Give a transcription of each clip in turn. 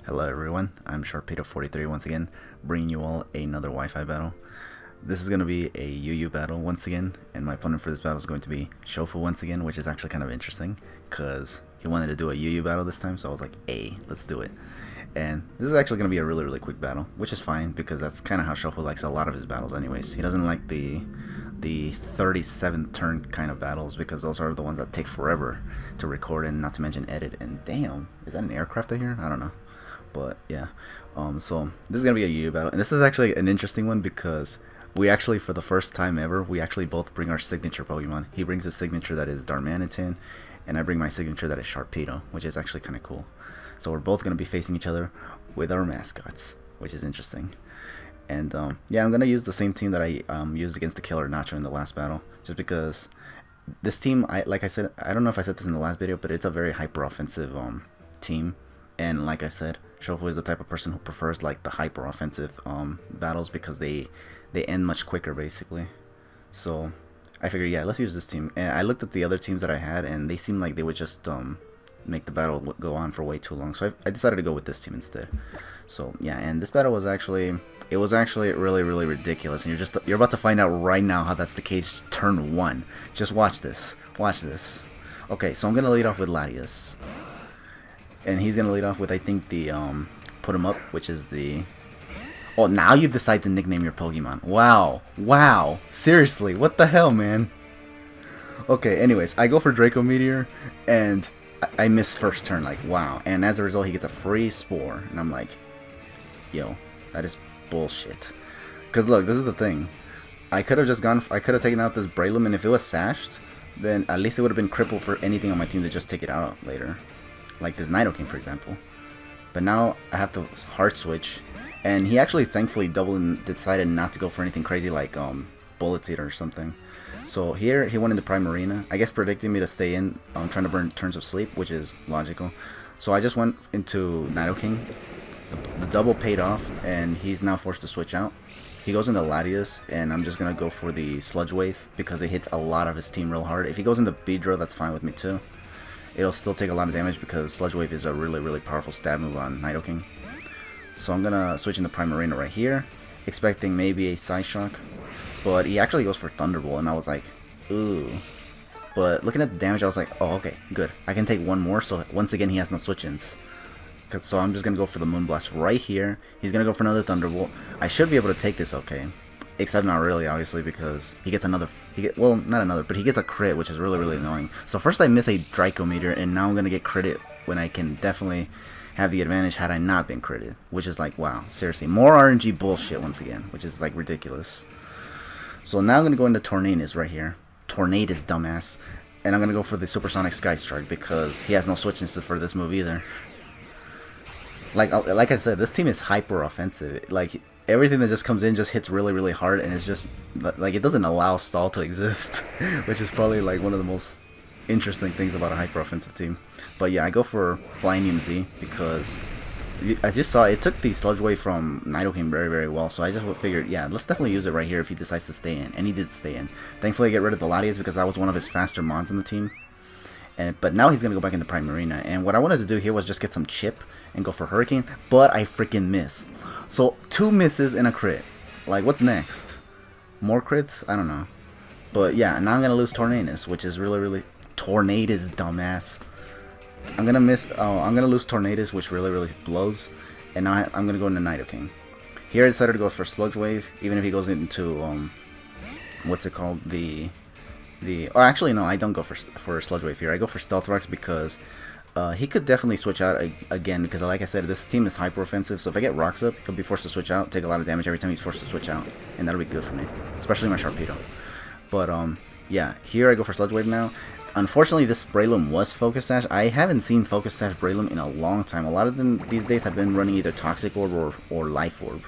Hello everyone, I'm Sharpedo43 once again, bringing you all another Wi-Fi battle. This is going to be a UU battle once again, and my opponent for this battle is going to be Shofu once again, which is actually kind of interesting, because he wanted to do a UU battle this time, so I was like, hey, let's do it. And this is actually going to be a really quick battle, which is fine, because that's kind of how Shofu likes a lot of his battles anyways. He doesn't like the 37 turn kind of battles, because those are the ones that take forever to record and not to mention edit. And damn, is that an aircraft I hear? I don't know. But yeah, so this is gonna be a UU battle, and this is actually an interesting one because we actually, for the first time ever, we actually both bring our signature Pokemon. He brings his signature that is Darmanitan, and I bring my signature that is Sharpedo, which is actually kind of cool. So we're both gonna be facing each other with our mascots, which is interesting. And yeah, I'm gonna use the same team that I used against the Killer Nacho in the last battle, just because this team, like I said, I don't know if I said this in the last video, but it's a very hyper offensive team. And like I said, Shofu is the type of person who prefers like the hyper offensive battles because they end much quicker basically. So I figured, yeah, let's use this team. And I looked at the other teams that I had, and they seemed like they would just make the battle go on for way too long. So I decided to go with this team instead. So yeah, and this battle was actually, it was actually really ridiculous. And you're about to find out right now how that's the case. Turn 1. Just watch this. Watch this. Okay, so I'm gonna lead off with Latias. And he's gonna lead off with, I think, the put him up, which is the. Oh, now you decide to nickname your Pokemon. Wow, seriously, what the hell, man? Okay, anyways, I go for Draco Meteor, and I miss first turn. Like, wow. And as a result, he gets a free Spore, and I'm like, yo, that is bullshit. Cause look, this is the thing. I could have just gone. I could have taken out this Breloom, and if it was sashed, then at least it would have been crippled for anything on my team to just take it out later. Like this Nidoking, for example. But now I have to hard switch, and he actually thankfully doubled and decided not to go for anything crazy like Bullet Eater or something. So here he went into Primarina, I guess predicting me to stay in, trying to burn turns of sleep, which is logical. So I just went into Nidoking. The double paid off, and he's now forced to switch out. He goes into Latias, and I'm just gonna go for the Sludge Wave because it hits a lot of his team real hard. If he goes into Beedrill, that's fine with me too. It'll still take a lot of damage because Sludge Wave is a really powerful stab move on Nidoking. So I'm gonna switch into Primarina right here, expecting maybe a Psyshock, but he actually goes for Thunderbolt, and I was like, ooh. But looking at the damage, I was like, oh, okay, good. I can take one more, so once again he has no switch-ins. So I'm just gonna go for the Moonblast right here. He's gonna go for another Thunderbolt. I should be able to take this, okay. Except not really, obviously, because he gets another, well, not another, but he gets a crit, which is really annoying. So first I miss a Draco Meteor, and now I'm going to get critted when I can definitely have the advantage had I not been critted. Which is like, wow, seriously, more RNG bullshit once again, which is like ridiculous. So now I'm going to go into Tornadus right here. Tornadus, dumbass. And I'm going to go for the Supersonic Sky Strike, because he has no switch-ins for this move either. Like I said, this team is hyper offensive. Like, everything that just comes in just hits really hard, and it's just like it doesn't allow stall to exist, which is probably like one of the most interesting things about a hyper offensive team. But yeah, I go for Flyinium Z because, as you saw, it took the Sludge Wave from Nidoking very well. So I just figured, yeah, let's definitely use it right here if he decides to stay in, and he did stay in. Thankfully, I get rid of the Latias because that was one of his faster mons on the team. But now he's gonna go back into Primarina, and what I wanted to do here was just get some chip and go for Hurricane, but I freaking miss. So 2 misses and a crit. Like, what's next? More crits? I don't know. But yeah, now I'm gonna lose Tornadus, which is really Tornadus, dumbass. I'm gonna miss. Oh, I'm gonna lose Tornadus, which really blows. And now I'm gonna go into Nidoking. Here I decided to go for Sludge Wave, even if he goes into what's it called? Oh, actually no, I don't go for Sludge Wave here. I go for Stealth Rocks because he could definitely switch out again, because like I said, this team is hyper offensive, so if I get rocks up, he'll be forced to switch out, take a lot of damage every time he's forced to switch out, and that'll be good for me, especially my Sharpedo. But yeah, here I go for Sludge Wave now. Unfortunately, this Breloom was Focus Sash. I haven't seen Focus Sash Breloom in a long time. A lot of them these days have been running either Toxic Orb or Life Orb.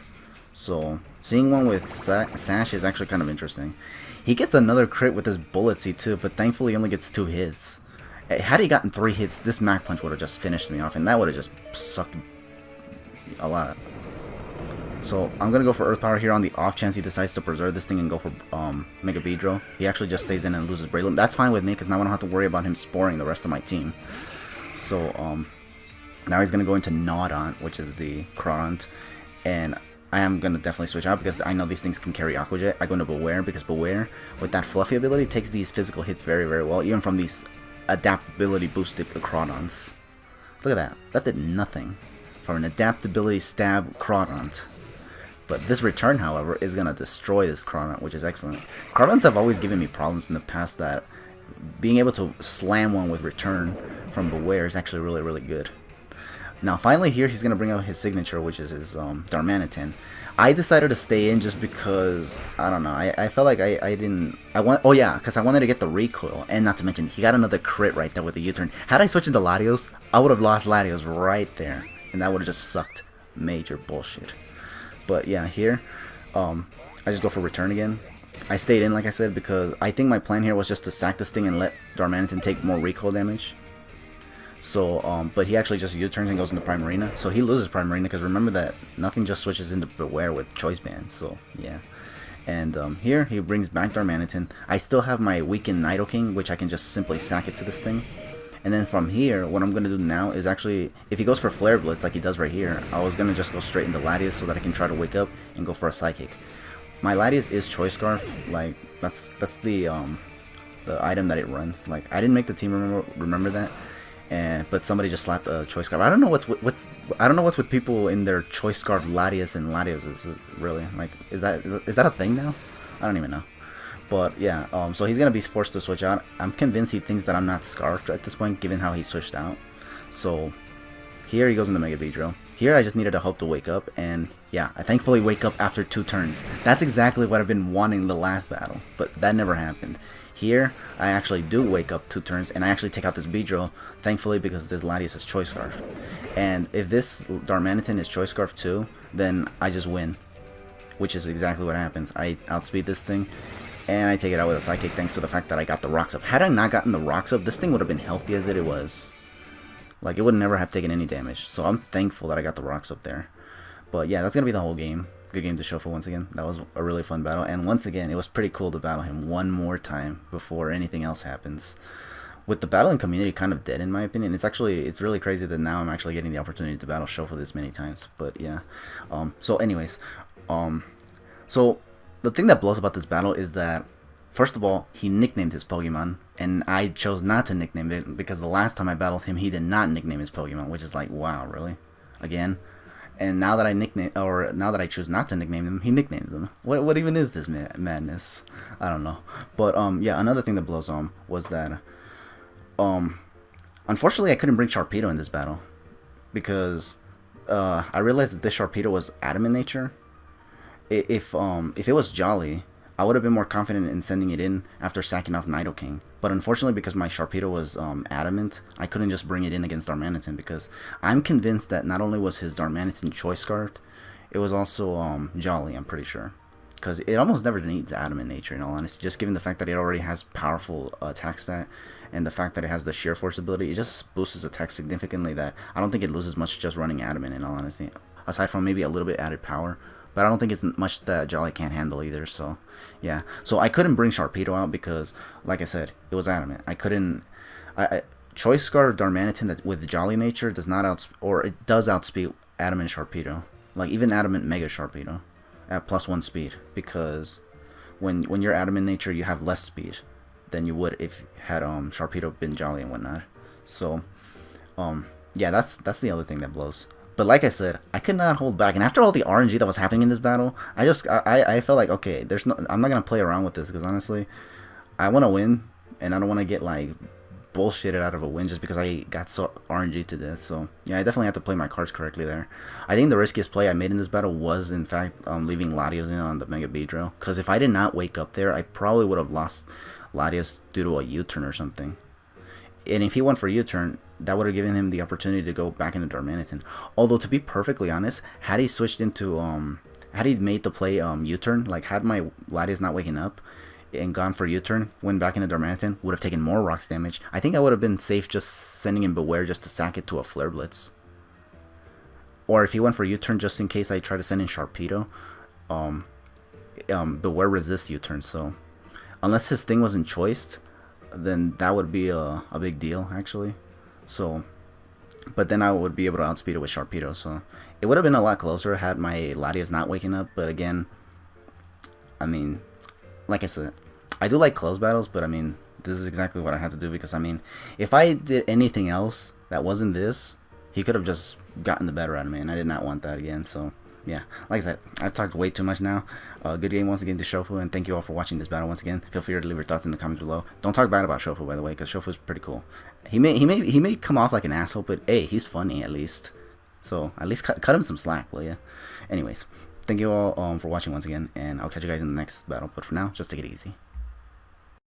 So seeing one with Sash is actually kind of interesting. He gets another crit with his Bullet Seed too, but thankfully he only gets 2 hits. Had he gotten 3 hits, this Mach Punch would have just finished me off, and that would have just sucked a lot. So I'm going to go for Earth Power here on the off chance he decides to preserve this thing and go for Mega Beedrill. He actually just stays in and loses Breloom. That's fine with me, because now I don't have to worry about him sporing the rest of my team. So Now he's going to go into Nodont, which is the Crawdont, and I am going to definitely switch out because I know these things can carry Aqua Jet. I go into Beware because Beware, with that Fluffy ability, takes these physical hits very, very well, even from these adaptability boosted Crawdonts. Look at that. That did nothing from an adaptability stab Crawdont. But this return, however, is going to destroy this Crawdont, which is excellent. Crawdonts have always given me problems in the past that being able to slam one with return from Beware is actually really, really good. Now, finally here, he's going to bring out his signature, which is his Darmanitan. I decided to stay in just because, I don't know, I felt like oh yeah, because I wanted to get the recoil, and not to mention, he got another crit right there with the U-turn. Had I switched into Latios, I would have lost Latios right there, and that would have just sucked major bullshit. But yeah, here, I just go for return again. I stayed in, like I said, because I think my plan here was just to sack this thing and let Darmanitan take more recoil damage. So, but he actually just U-turns and goes into Primarina. So he loses Primarina because remember that nothing just switches into Beware with Choice Band. So, yeah. And here he brings back Darmanitan. I still have my weakened Nidoking, which I can just simply sack it to this thing. And then from here, what I'm going to do now is actually, if he goes for Flare Blitz like he does right here, I was going to just go straight into Latias so that I can try to wake up and go for a Psychic. My Latias is Choice Scarf, like, that's the item that it runs. Like, I didn't make the team remember that. But somebody just slapped a Choice Scarf. I don't know what's with people in their Choice Scarf Latias and Latios. Is it really, like, is that a thing now? I don't even know. But yeah, so he's gonna be forced to switch out. I'm convinced he thinks that I'm not Scarfed at this point, given how he switched out. So here he goes into Mega Beedrill. Here I just needed to hope to wake up, and yeah, I thankfully wake up after 2 turns. That's exactly what I've been wanting the last battle, but that never happened. Here, I actually do wake up 2 turns, and I actually take out this Beedrill, thankfully, because this Latias is Choice Scarf. And if this Darmanitan is Choice Scarf too, then I just win, which is exactly what happens. I outspeed this thing, and I take it out with a Psychic thanks to the fact that I got the Rocks up. Had I not gotten the Rocks up, this thing would have been healthy as it was. Like, it would never have taken any damage, so I'm thankful that I got the Rocks up there. But yeah, that's going to be the whole game. Good game to show for once again. That was a really fun battle, and once again, it was pretty cool to battle him one more time before anything else happens. With the battling community kind of dead, in my opinion, it's really crazy that now I'm actually getting the opportunity to battle Shofu this many times. But yeah, so anyways, so the thing that blows about this battle is that, first of all, he nicknamed his Pokemon, and I chose not to nickname it because the last time I battled him, he did not nickname his Pokemon, which is like, wow, really? Again? And now that I choose not to nickname them, he nicknames them. What even is this madness? I don't know. But yeah, another thing that blows was that unfortunately I couldn't bring Sharpedo in this battle because I realized that this Sharpedo was Adamant nature. If it was Jolly, I would have been more confident in sending it in after sacking off Nidoking. But unfortunately, because my Sharpedo was Adamant, I couldn't just bring it in against Darmanitan because I'm convinced that not only was his Darmanitan Choice Scarfed, it was also Jolly, I'm pretty sure. Because it almost never needs Adamant nature, in all honesty. Just given the fact that it already has powerful attack stat and the fact that it has the Sheer Force ability, it just boosts its attack significantly that I don't think it loses much just running Adamant, in all honesty. Aside from maybe a little bit added power. But I don't think it's much that Jolly can't handle either, so yeah. So I couldn't bring Sharpedo out because, like I said, it was Adamant. I couldn't... Choice Scarf Darmanitan that with Jolly nature does not it does outspeed Adamant Sharpedo. Like, even Adamant Mega Sharpedo at +1 speed. Because when you're Adamant nature, you have less speed than you would if had Sharpedo been Jolly and whatnot. So, yeah, that's the other thing that blows. But like I said, I could not hold back, and after all the RNG that was happening in this battle, I felt like, okay, I'm not gonna play around with this because honestly, I want to win, and I don't want to get like bullshitted out of a win just because I got so RNG to this. So yeah, I definitely have to play my cards correctly there. I think the riskiest play I made in this battle was in fact leaving Latios in on the Mega Beedrill, because if I did not wake up there, I probably would have lost Latios due to a U-turn or something. And if he went for U-turn, that would have given him the opportunity to go back into Darmanitan. Although, to be perfectly honest, had he switched into, had he made the play U-turn, like had my Latias not waking up and gone for U-turn, went back into Darmanitan, would have taken more rocks damage. I think I would have been safe just sending in Beware just to sack it to a Flare Blitz. Or if he went for U-turn just in case I try to send in Sharpedo, Beware resists U-turn, so unless his thing wasn't choiced, then that would be a big deal, actually. So, but then I would be able to outspeed it with Sharpedo. So it would have been a lot closer had my Latios not waking up. But again, I mean, like I said, I do like close battles, but I mean, this is exactly what I had to do, because I mean, if I did anything else that wasn't this, he could have just gotten the better out of me, and I did not want that again. So yeah, like I said, I've talked way too much now. Good game once again to Shofu, and thank you all for watching this battle once again. Feel free to leave your thoughts in the comments below. Don't talk bad about Shofu, by the way, because Shofu's pretty cool. He may come off like an asshole, but hey, he's funny at least. So at least cut him some slack, will ya? Anyways, thank you all for watching once again, and I'll catch you guys in the next battle. But for now, just take it easy.